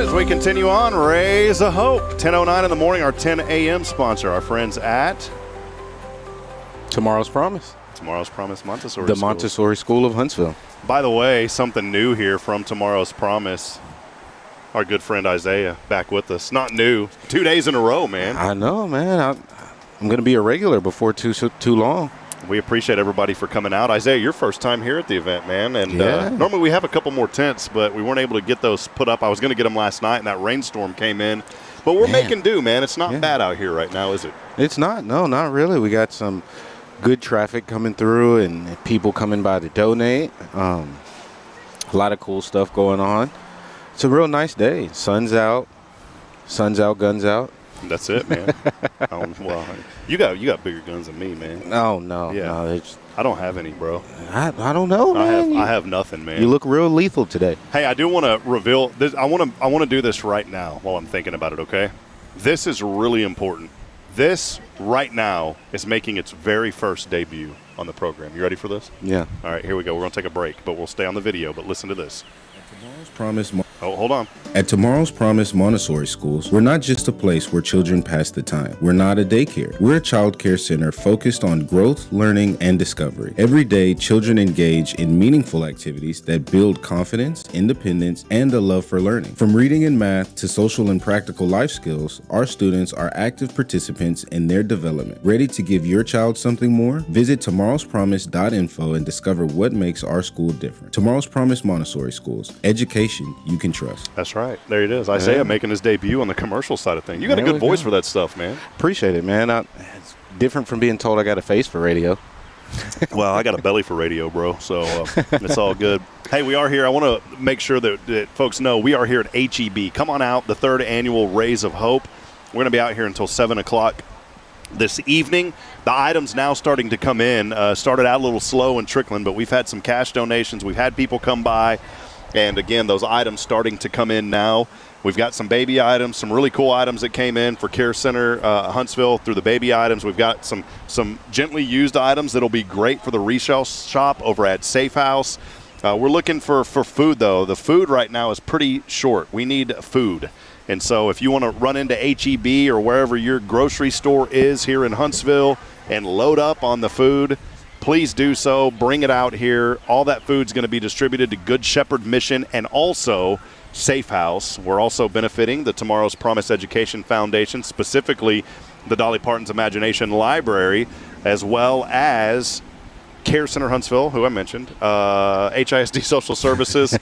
as we continue on, Raise a Hope. 10:09 in the morning, our 10 a.m. sponsor, our friends at Tomorrow's Promise. Tomorrow's Promise Montessori The School. Montessori School of Huntsville. By the way, something new here from Tomorrow's Promise. Our good friend Isaiah back with us. Not new. 2 days in a row, man. I know, man. I'm going to be a regular before too long. We appreciate everybody for coming out. Isaiah, your first time here at the event, man. And normally we have a couple more tents, but we weren't able to get those put up. I was going to get them last night, and that rainstorm came in. But we're making do, man. It's not bad out here right now, is it? It's not. No, not really. We got some good traffic coming through and people coming by to donate. A lot of cool stuff going on. It's a real nice day. Sun's out, guns out. That's it, man. Well, you got bigger guns than me, man. No. I don't have any, bro. I don't know, man. I have nothing, man. You look real lethal today. Hey, I do want to reveal this. I want to do this right now while I'm thinking about it. Okay, this is really important. This right now is making its very first debut on the program. You ready for this? Yeah. All right, here we go. We're gonna take a break, but we'll stay on the video. But listen to this. Hold on. At Tomorrow's Promise Montessori Schools, we're not just a place where children pass the time. We're not a daycare. We're a child care center focused on growth, learning, and discovery. Every day, children engage in meaningful activities that build confidence, independence, and a love for learning. From reading and math to social and practical life skills, our students are active participants in their development. Ready to give your child something more? Visit tomorrowspromise.info and discover what makes our school different. Tomorrow's Promise Montessori Schools. Education you can trust. That's right. There it is. Isaiah making his debut on the commercial side of things. You got a good voice for that stuff, man. Appreciate it, man. It's different from being told I got a face for radio. Well, I got a belly for radio, bro, so it's all good. Hey, we are here. I want to make sure that folks know we are here at HEB. Come on out, the third annual Raise of Hope. We're going to be out here until 7 o'clock this evening. The items now starting to come in. Started out a little slow and trickling, but we've had some cash donations. We've had people come by. And, again, those items starting to come in now. We've got some baby items, some really cool items that came in for Care Center Huntsville through the baby items. We've got some gently used items that will be great for the resale shop over at Safe House. We're looking for food, though. The food right now is pretty short. We need food. And so if you want to run into HEB or wherever your grocery store is here in Huntsville and load up on the food, please do so. Bring it out here. All that food's going to be distributed to Good Shepherd Mission and also Safe House. We're also benefiting the Tomorrow's Promise Education Foundation, specifically the Dolly Parton's Imagination Library, as well as Care Center Huntsville, who I mentioned, HISD Social Services,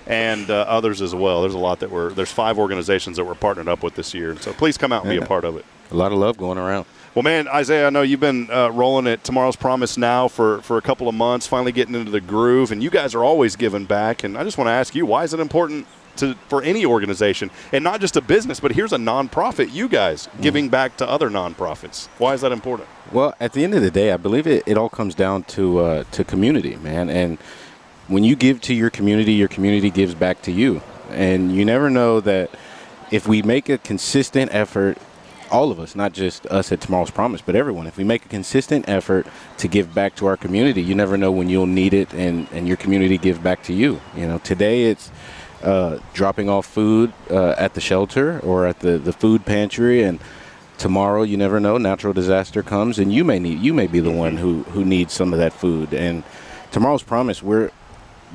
and others as well. There's a lot there's 5 organizations that we're partnered up with this year. So please come out and be a part of it. A lot of love going around. Well, man, Isaiah, I know you've been rolling at Tomorrow's Promise now for a couple of months, finally getting into the groove, and you guys are always giving back. And I just want to ask you, why is it important for any organization, and not just a business, but here's a nonprofit, you guys giving back to other nonprofits? Why is that important? Well, at the end of the day, I believe it all comes down to community, man. And when you give to your community gives back to you. And you never know that if we make a consistent effort, all of us, not just us at Tomorrow's Promise, but everyone, if we make a consistent effort to give back to our community, you never know when you'll need it and your community give back to you. You know, today it's dropping off food at the shelter or at the food pantry, and tomorrow, you never know, natural disaster comes and you may be the one who needs some of that food. And Tomorrow's Promise, we're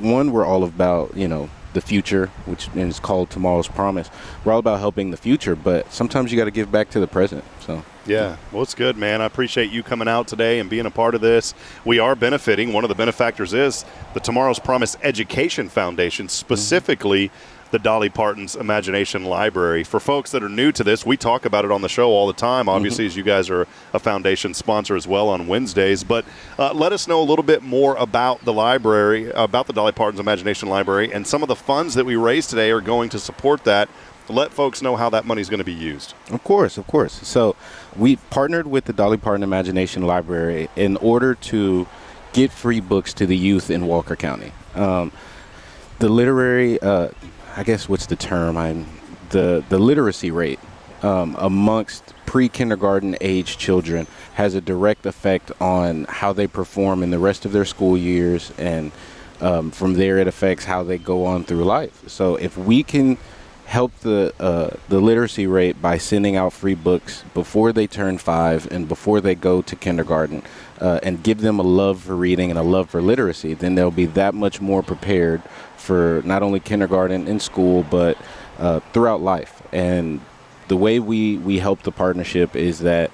all about, the future, which is called Tomorrow's Promise. We're all about helping the future, but sometimes you got to give back to the present. So yeah, well, it's good, man. I appreciate you coming out today and being a part of this. We are benefiting. One of the benefactors is the Tomorrow's Promise Education Foundation, specifically the Dolly Parton's Imagination Library. For folks that are new to this, we talk about it on the show all the time, obviously, as you guys are a foundation sponsor as well on Wednesdays. But let us know a little bit more about the library, about the Dolly Parton's Imagination Library, and some of the funds that we raised today are going to support that. Let folks know how that money is going to be used. Of course. So we partnered with the Dolly Parton Imagination Library in order to get free books to the youth in Walker County. The literary I guess what's the term? The literacy rate amongst pre-kindergarten age children has a direct effect on how they perform in the rest of their school years, and from there it affects how they go on through life. So if we can help the literacy rate by sending out free books before they turn 5 and before they go to kindergarten, and give them a love for reading and a love for literacy, then they'll be that much more prepared for not only kindergarten and school, but throughout life. And the way we help the partnership is that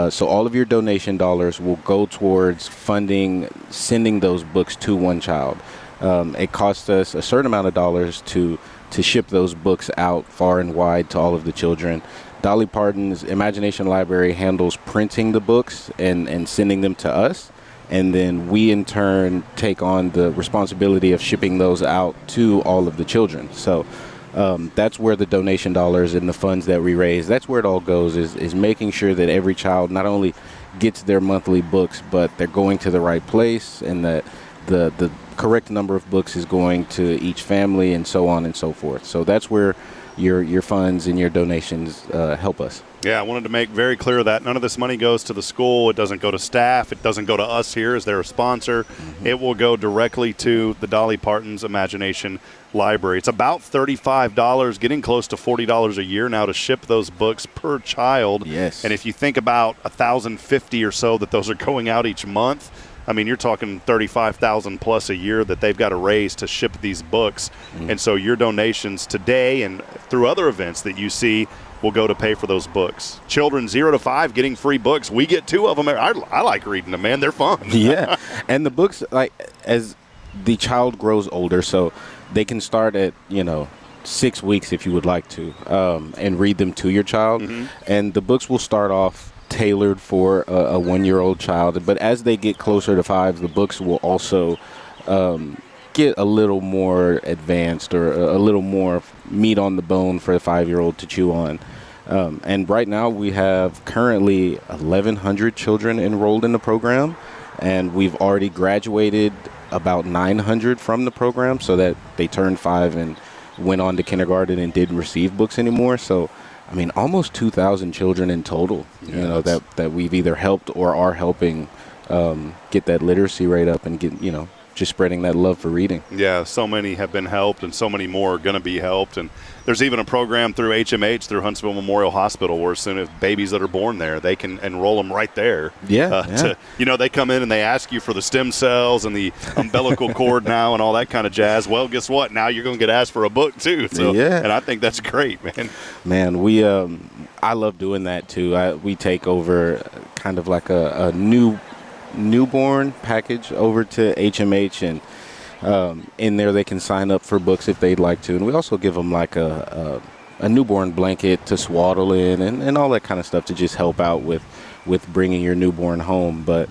so all of your donation dollars will go towards funding sending those books to one child. It costs us a certain amount of dollars to ship those books out far and wide to all of the children. Dolly Parton's Imagination Library handles printing the books and sending them to us. And then we, in turn, take on the responsibility of shipping those out to all of the children. So that's where the donation dollars and the funds that we raise, that's where it all goes, is making sure that every child not only gets their monthly books, but they're going to the right place, and that the correct number of books is going to each family, and so on and so forth. So that's where your funds and your donations help us. Yeah, I wanted to make very clear that none of this money goes to the school. It doesn't go to staff. It doesn't go to us here as they're a sponsor. Mm-hmm. It will go directly to the Dolly Parton's Imagination Library. It's about $35, getting close to $40 a year now to ship those books per child. Yes. And if you think about 1,050 or so that those are going out each month, I mean, you're talking $35,000 plus a year that they've got to raise to ship these books. Mm-hmm. And so your donations today and through other events that you see will go to pay for those books. Children 0 to 5 getting free books. We get 2 of them. I like reading them, man. They're fun. Yeah. And the books, like, as the child grows older, so they can start at, 6 weeks if you would like to, and read them to your child. Mm-hmm. And the books will start off tailored for a 1-year-old child, but as they get closer to 5, the books will also get a little more advanced, or a little more meat on the bone for a 5-year-old to chew on. And right now we have currently 1,100 children enrolled in the program, and we've already graduated about 900 from the program, so that they turned 5 and went on to kindergarten and didn't receive books anymore. So I mean, almost 2,000 children in total, that we've either helped or are helping get that literacy rate up and get, just spreading that love for reading. Yeah, so many have been helped, and so many more are going to be helped. And there's even a program through HMH, through Huntsville Memorial Hospital, where as soon as babies that are born there, they can enroll them right there. Yeah. They come in and they ask you for the stem cells and the umbilical cord now and all that kind of jazz. Well, guess what? Now you're going to get asked for a book too. So, yeah. And I think that's great, man. Man, I love doing that too. We take over kind of like a newborn package over to HMH, and in there they can sign up for books if they'd like to, and we also give them like a newborn blanket to swaddle in, and all that kind of stuff to just help out with bringing your newborn home. But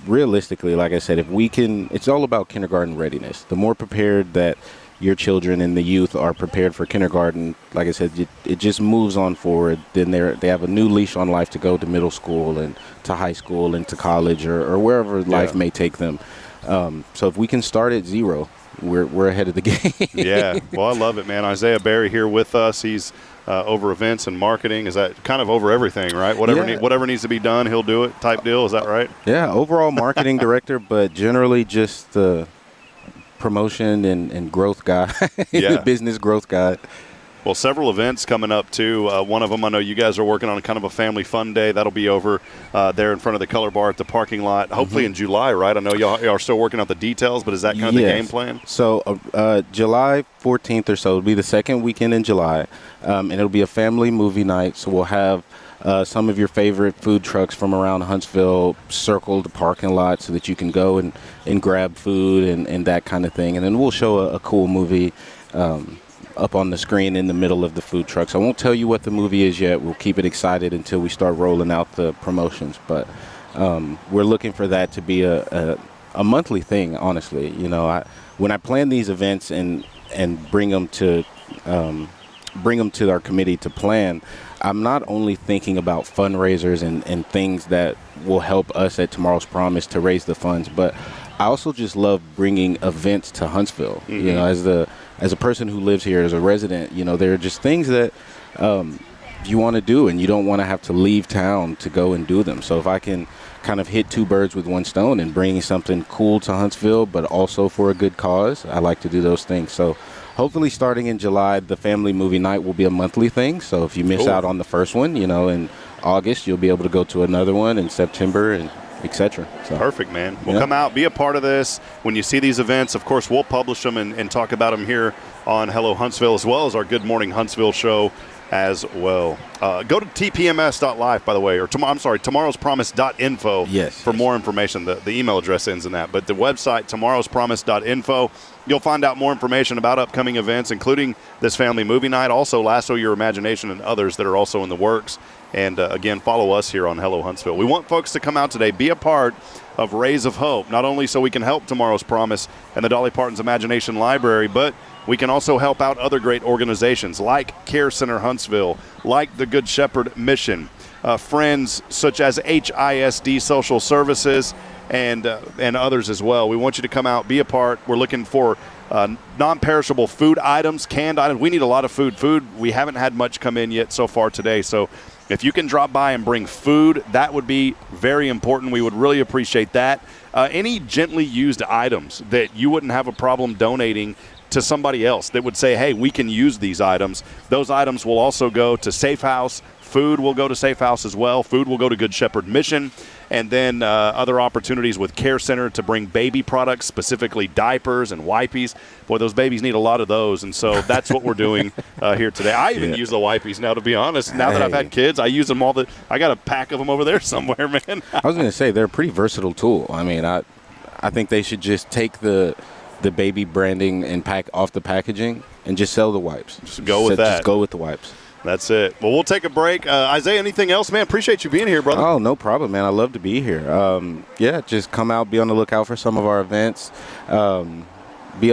realistically, like I said, it's all about kindergarten readiness. The more prepared that your children and the youth are prepared for kindergarten, like I said, it just moves on forward. Then they have a new leash on life to go to middle school and to high school and to college, or wherever life may take them. So if we can start at 0, we're ahead of the game. Yeah, well, I love it, man. Isaiah Berry here with us. He's over events and marketing. Is that kind of over everything, right? Whatever needs to be done, he'll do it type deal. Is that right? Yeah, overall marketing director, but generally just the promotion and growth guy, business growth guy. Well, several events coming up, too. One of them, I know you guys are working on kind of a family fun day. That'll be over there in front of the Color Bar at the parking lot, hopefully in July, right? I know y'all are still working out the details, but is that kind of the game plan? So July 14th or so will be the second weekend in July, and it'll be a family movie night. So we'll have some of your favorite food trucks from around Huntsville circle the parking lot so that you can go and grab food and that kind of thing. And then we'll show a cool movie up on the screen in the middle of the food trucks. I won't tell you what the movie is yet. We'll keep it excited until we start rolling out the promotions. But we're looking for that to be a monthly thing, honestly. When I plan these events and bring them to our committee to plan, I'm not only thinking about fundraisers and things that will help us at Tomorrow's Promise to raise the funds, but I also just love bringing events to Huntsville. Mm-hmm. As a person who lives here, as a resident, there are just things that you want to do, and you don't want to have to leave town to go and do them. So if I can kind of hit 2 birds with 1 stone and bring something cool to Huntsville, but also for a good cause, I like to do those things. So hopefully starting in July, the family movie night will be a monthly thing. So if you miss Cool. out on the first one, you know, in August, you'll be able to go to another one in September and etc. So, Perfect, man. Well, yeah. come out, be a part of this. When you see these events, of course, we'll publish them and talk about them here on Hello Huntsville, as well as our Good Morning Huntsville show as well. Go to tpms.live, by the way, or tomorrowspromise.info Yes, for yes. more information. The email address ends in that. But the website, tomorrowspromise.info, you'll find out more information about upcoming events, including this family movie night, also Lasso Your Imagination and others that are also in the works. And, again, follow us here on Hello Huntsville. We want folks to come out today, be a part of Rays of Hope, not only so we can help Tomorrow's Promise and the Dolly Parton's Imagination Library, but we can also help out other great organizations like Care Center Huntsville, like the Good Shepherd Mission, friends such as HISD Social Services, and others as well. We want you to come out, be a part. We're looking for non-perishable food items, canned items. We need a lot of food. We haven't had much come in yet so far today, so if you can drop by and bring food, that would be very important. We would really appreciate that. Any gently used items that you wouldn't have a problem donating to somebody else that would say, hey, we can use these items. Those items will also go to Safe House. Food will go to Safe House as well. Food will go to Good Shepherd Mission. And then other opportunities with Care Center to bring baby products, specifically diapers and wipies. Boy, those babies need a lot of those. And so that's what we're doing here today. I even use the wipies now, to be honest. Now that I've had kids, I use them all. I got a pack of them over there somewhere, man. I was going to say they're a pretty versatile tool. I mean, I think they should just take the baby branding and pack off the packaging and just sell the wipes. Just go with that. Just go with the wipes. That's it. Well, we'll take a break. Isaiah, anything else, man? Appreciate you being here, brother. Oh, no problem, man. I love to be here. Yeah, just come out, be on the lookout for some of our events. Be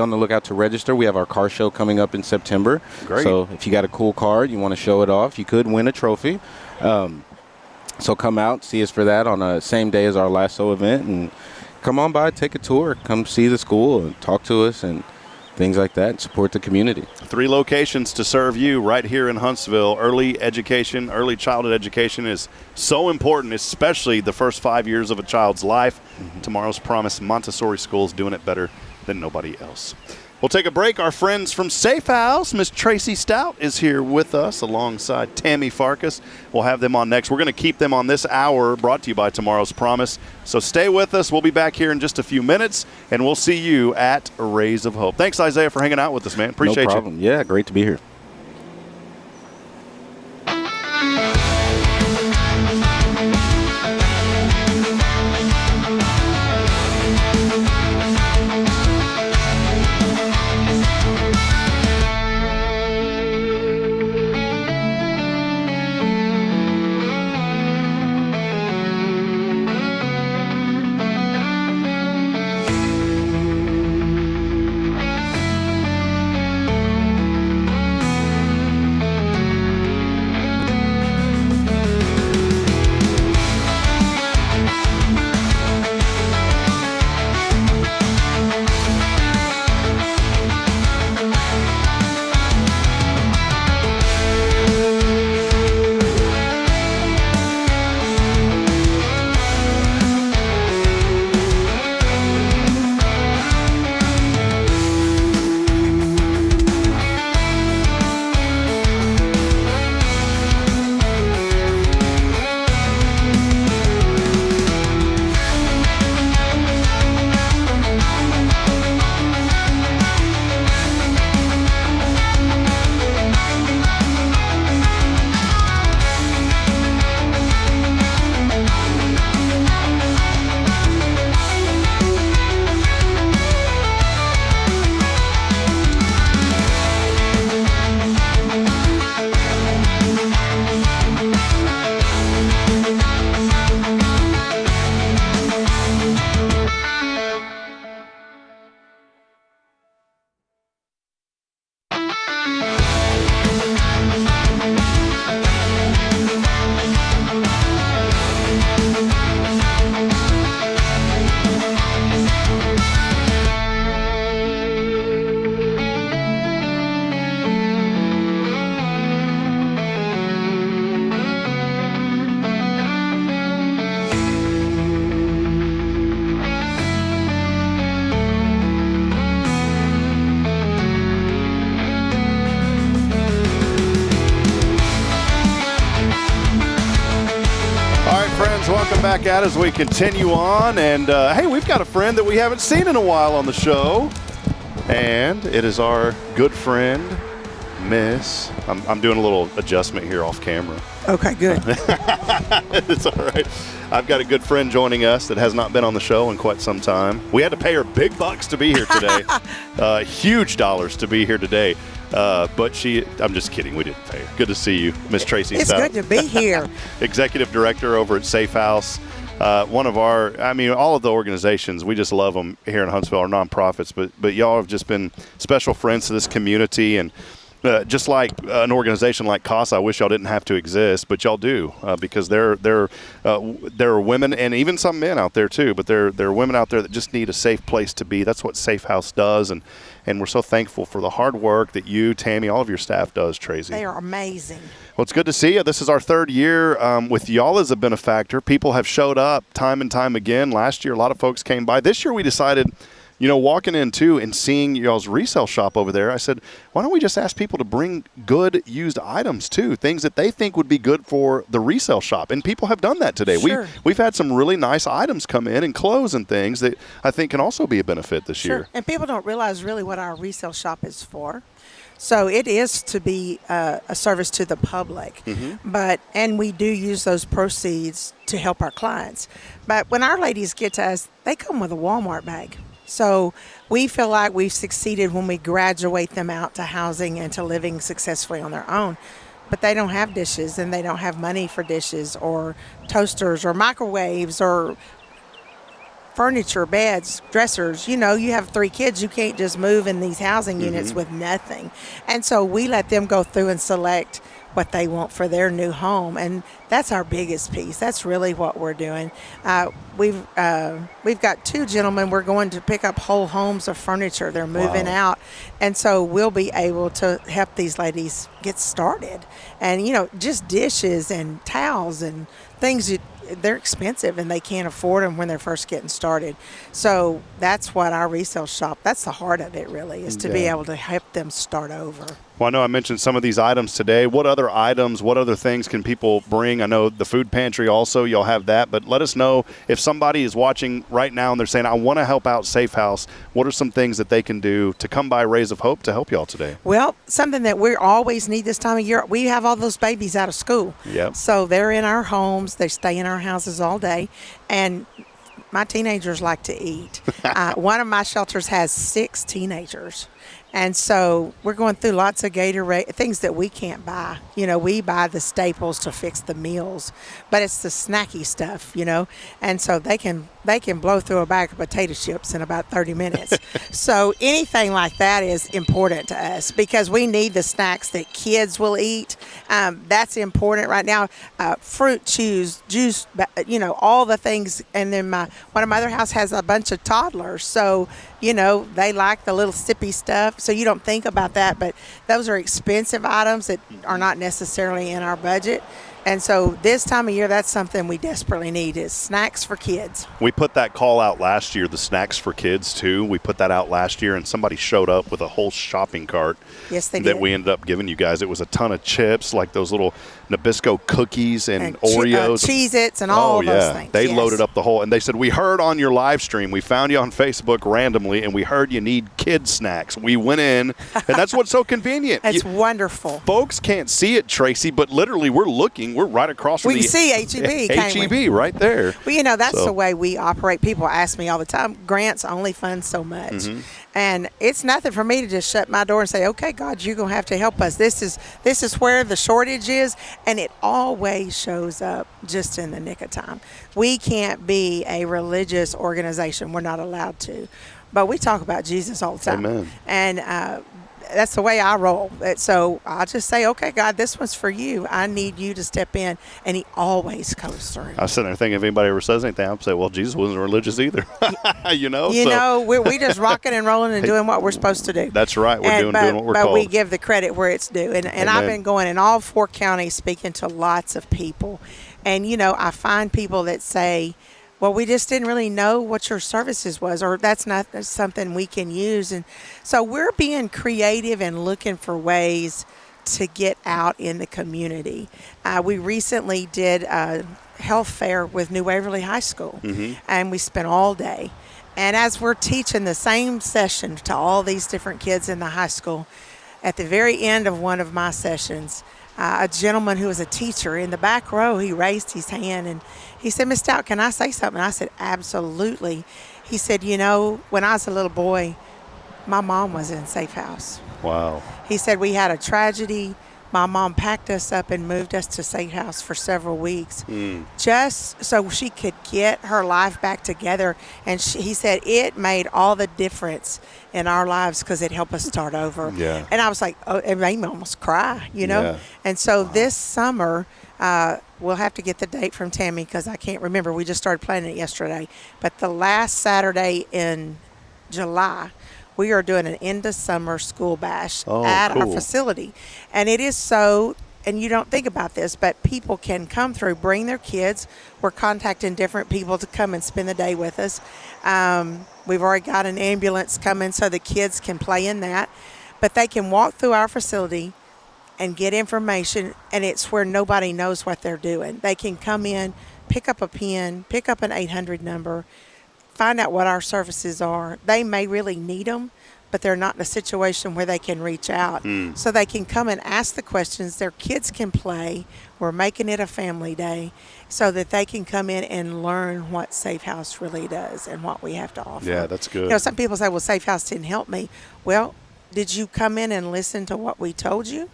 on the lookout to register. We have our car show coming up in September. Great. So if you got a cool card, you want to show it off, you could win a trophy. So come out, see us for that on the same day as our Lasso event, and come on by, take a tour, come see the school and talk to us and things like that, and support the community. 3 locations to serve you right here in Huntsville. Early education, early childhood education is so important, especially the first 5 years of a child's life. Tomorrow's Promise Montessori School is doing it better than nobody else. We'll take a break. Our friends from Safe House, Miss Tracy Stout, is here with us alongside Tammy Farkas. We'll have them on next. We're going to keep them on this hour, brought to you by Tomorrow's Promise. So stay with us. We'll be back here in just a few minutes, and we'll see you at Rays of Hope. Thanks, Isaiah, for hanging out with us, man. Appreciate you. No problem. Yeah, great to be here. back at as we continue on. And, hey, we've got a friend that we haven't seen in a while on the show. And it is our good friend, Miss. I'm doing a little adjustment here off camera. Okay, good. It's all right. I've got a good friend joining us that has not been on the show in quite some time. We had to pay her big bucks to be here today. Huge dollars to be here today. But I'm just kidding. We didn't pay her. Good to see you, Miss Tracy It's Stout. good to be here. Executive Director over at Safe House. One of all of the organizations, we just love them here in Huntsville, are nonprofits, but y'all have just been special friends to this community. And just like an organization like CASA, I wish y'all didn't have to exist, but y'all do, because there are women and even some men out there too, but there are women out there that just need a safe place to be. That's what Safe House does, and we're so thankful for the hard work that you, Tammy, all of your staff does, Tracy. They are amazing. Well, it's good to see you. This is our third year with y'all as a benefactor. People have showed up time and time again. Last year, a lot of folks came by. This year, we decided, walking in too and seeing y'all's resale shop over there, I said, why don't we just ask people to bring good used items too, things that they think would be good for the resale shop. And people have done that today. Sure. We've had some really nice items come in and clothes and things that I think can also be a benefit this year. And people don't realize really what our resale shop is for. So it is to be a service to the public, and we do use those proceeds to help our clients. But when our ladies get to us, they come with a Walmart bag. So we feel like we've succeeded when we graduate them out to housing and to living successfully on their own. But they don't have dishes, and they don't have money for dishes or toasters or microwaves or furniture, beds, dressers. You have 3 kids. You can't just move in these housing units with nothing. And so we let them go through and select what they want for their new home. And that's our biggest piece. That's really what we're doing. We've got 2 gentlemen. We're going to pick up whole homes of furniture. They're moving out. And so we'll be able to help these ladies get started. And, just dishes and towels and things they're expensive and they can't afford them when they're first getting started. So that's what our resale shop, that's the heart of it really, is to be able to help them start over. Well, I know I mentioned some of these items today. What other items, what other things can people bring? I know the food pantry also, y'all have that, but let us know if somebody is watching right now and they're saying, I want to help out Safe House. What are some things that they can do to come by Rays of Hope to help y'all today? Well, something that we always need this time of year, we have all those babies out of school. Yep. So they're in our homes, they stay in our houses all day, and my teenagers like to eat. One of my shelters has 6 teenagers. And so we're going through lots of Gatorade, things that we can't buy. We buy the staples to fix the meals, but it's the snacky stuff, And so they can blow through a bag of potato chips in about 30 minutes. So anything like that is important to us because we need the snacks that kids will eat. That's important right now. Fruit juice, all the things. And then one of my other house has a bunch of toddlers. So, they like the little sippy stuff. So you don't think about that, but those are expensive items that are not necessarily in our budget. And so this time of year, that's something we desperately need is snacks for kids. We put that call out last year, the snacks for kids too. We put that out last year and somebody showed up with a whole shopping cart. Yes, they did. That we ended up giving you guys. It was a ton of chips, like those little Nabisco cookies and Oreos. Cheez-Its and all those things. They loaded up the whole, and they said, we heard on your live stream, we found you on Facebook randomly, and we heard you need kid snacks. We went in, and that's what's so convenient. It's wonderful. Folks can't see it, Tracy, but literally we're looking. We're right across from we can see H-E-B, can't we? H-E-B right there. Well, that's the way we operate. People ask me all the time, grants only fund so much. And it's nothing for me to just shut my door and say, okay, God, you're going to have to help us. This is where the shortage is. And it always shows up just in the nick of time. We can't be a religious organization. We're not allowed to. But we talk about Jesus all the time. Amen. And that's the way I roll. So I'll just say, okay, God, this one's for you. I need you to step in. And he always comes through. I was sitting there thinking if anybody ever says anything, I'd say, well, Jesus wasn't religious either. We just rocking and rolling and doing what we're supposed to do. That's right. We're doing what we're called. But we give the credit where it's due. And I've been going in all 4 counties speaking to lots of people. And, I find people that say, well, we just didn't really know what your services was, or that's not something we can use. And so we're being creative and looking for ways to get out in the community. We recently did a health fair with New Waverly High School, and we spent all day. And as we're teaching the same session to all these different kids in the high school, at the very end of one of my sessions, a gentleman who was a teacher in the back row, he raised his hand and he said, "Miss Stout, can I say something?" I said, "Absolutely." He said, "You know, when I was a little boy, my mom was in Safe House." Wow. He said, "We had a tragedy. My mom packed us up and moved us to Safe House for several weeks just so she could get her life back together." And he said it made all the difference in our lives because it helped us start over. Yeah. And I was like, oh, it made me almost cry, you know? Yeah. And so this summer, we'll have to get the date from Tammy because I can't remember. We just started planning it yesterday. But the last Saturday in July, we are doing an end of summer school bash at our facility. And it is so, and you don't think about this, but people can come through, bring their kids. We're contacting different people to come and spend the day with us. We've already got an ambulance coming so the kids can play in that. But they can walk through our facility and get information, and it's where nobody knows what they're doing. They can come in, pick up a pen, pick up an 800 number, find out what our services are. They may really need them, but they're not in a situation where they can reach out. So they can come and ask the questions. Their kids can play. We're making it a family day so that they can come in and learn what Safe House really does and what we have to offer. Yeah, that's good. You know, some people say, well, Safe House didn't help me. Well, did you come in and listen to what we told you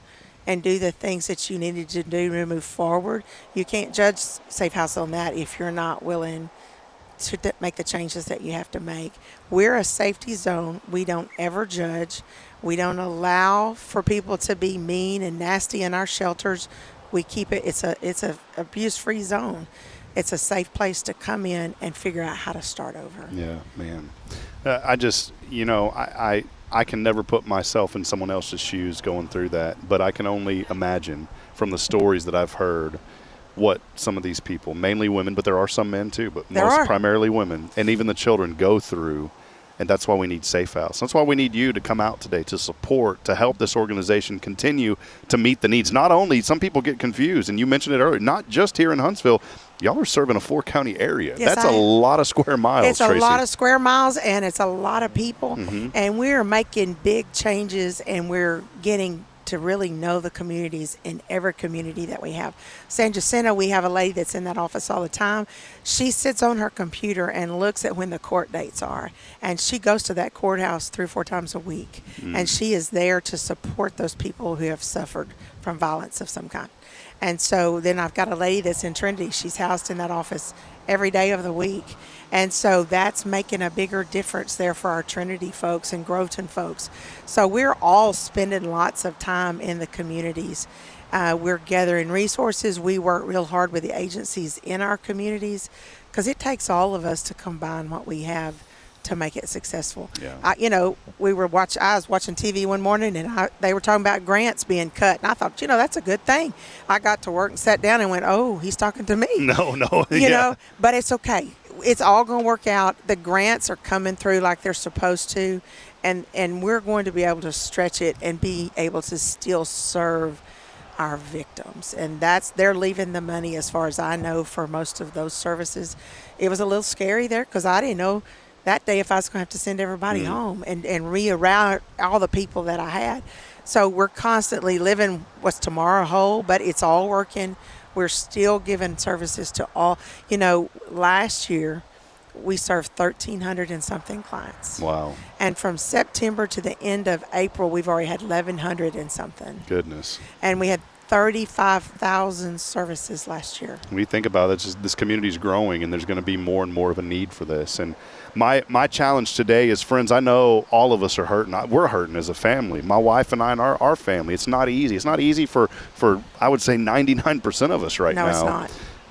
and do the things that you needed to do to move forward? You can't judge Safe House on that if you're not willing to make the changes that you have to make. We're a safety zone. We don't ever judge. We don't allow for people to be mean and nasty in our shelters. We keep it, it's a abuse-free zone. It's a safe place to come in and figure out how to start over. Yeah, man. I just, you know, I can never put myself in someone else's shoes going through that, but I can only imagine from the stories that I've heard what some of these people, mainly women, but there are some men too, but primarily women, and even the children go through. And that's why we need Safe House. That's why we need you to come out today to support, to help this organization continue to meet the needs. Not only, some people get confused, and you mentioned it earlier, not just here in Huntsville. Y'all are serving a 4-county area. Yes, that's a lot of square miles, It's Tracy. a lot of square miles, and it's a lot of people. And we're making big changes, and we're getting to really know the communities in every community that we have. San Jacinto, we have a lady that's in that office all the time. She sits on her computer and looks at when the court dates are. And she goes to that courthouse 3 or 4 times a week. And she is there to support those people who have suffered from violence of some kind. And so then I've got a lady that's in Trinity. She's housed in that office every day of the week. And so that's making a bigger difference there for our Trinity folks and Groveton folks. So we're all spending lots of time in the communities. We're gathering resources. We work real hard with the agencies in our communities because it takes all of us to combine what we have to make it successful. Yeah. I was watching TV one morning and they were talking about grants being cut. And I thought, that's a good thing. I got to work and sat down and went, oh, he's talking to me. No. You know, but it's okay. It's all going to work out. The grants are coming through like they're supposed to. And we're going to be able to stretch it and be able to still serve our victims. And they're leaving the money, as far as I know, for most of those services. It was a little scary there because I didn't know that day if I was going to have to send everybody home and reroute all the people that I had. So we're constantly living what's tomorrow whole, but it's all working. We're still giving services to all. Last year we served 1,300 and something clients. Wow. And from September to the end of April, we've already had 1,100 and something. Goodness. And we had 35,000 services last year. When you think about it, this community is growing, and there's going to be more and more of a need for this. And my challenge today is, friends, I know all of us are hurting. We're hurting as a family. My wife and I and our family. It's not easy. It's not easy for I would say 99% of us right now. No, it's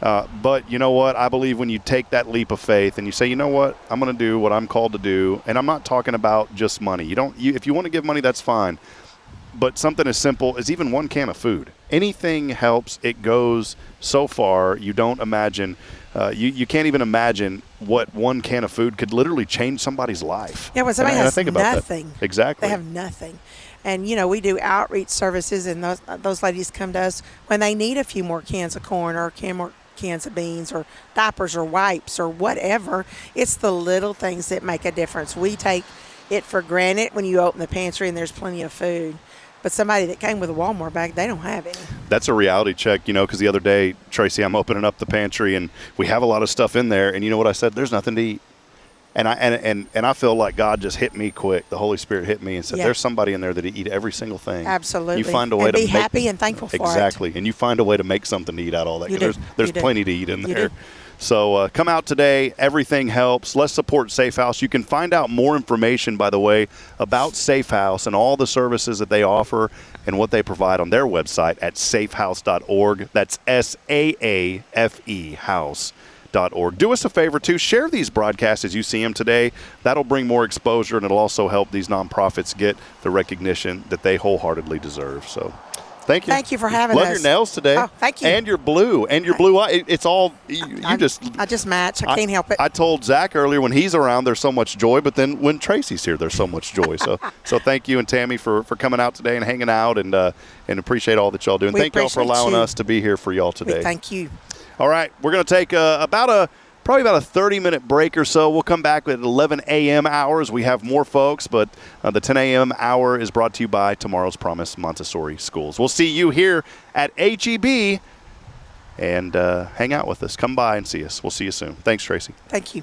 not. But you know what? I believe when you take that leap of faith and you say, you know what? I'm going to do what I'm called to do. And I'm not talking about just money. If you want to give money, that's fine. But something as simple as even one can of food. Anything helps. It goes so far. You don't imagine. You can't even imagine what one can of food could literally change somebody's life. Yeah, when somebody has think about nothing. that. Exactly. They have nothing. And, we do outreach services, and those ladies come to us when they need a few more cans of corn or more cans of beans or diapers or wipes or whatever. It's the little things that make a difference. We take it for granted when you open the pantry and there's plenty of food. But somebody that came with a Walmart bag, they don't have any. That's a reality check, because the other day, Tracy, I'm opening up the pantry and we have a lot of stuff in there. And you know what I said? There's nothing to eat. And I feel like God just hit me quick. The Holy Spirit hit me and said, there's somebody in there that eat every single thing. Absolutely. You find a way to be happy and thankful for it. Exactly. And you find a way to make something to eat out of all that. There's plenty to eat in there. Do. So come out today. Everything helps. Let's support Safe House. You can find out more information, by the way, about Safe House and all the services that they offer and what they provide on their website at safehouse.org. That's SAAFE house.org. Do us a favor, too. Share these broadcasts as you see them today. That'll bring more exposure, and it'll also help these nonprofits get the recognition that they wholeheartedly deserve. So thank you. Thank you for having us. Love your nails today. Oh, thank you. And your blue. And your blue eye. It's all, I just match. I can't help it. I told Zach earlier, when he's around, there's so much joy. But then when Tracy's here, there's so much joy. So thank you and Tammy for coming out today and hanging out and appreciate all that y'all do. And thank y'all for allowing us to be here for y'all today. Thank you. All right. We're going to take probably about a 30-minute break or so. We'll come back at 11 a.m. hours. We have more folks, but the 10 a.m. hour is brought to you by Tomorrow's Promise Montessori Schools. We'll see you here at HEB, and hang out with us. Come by and see us. We'll see you soon. Thanks, Tracy. Thank you.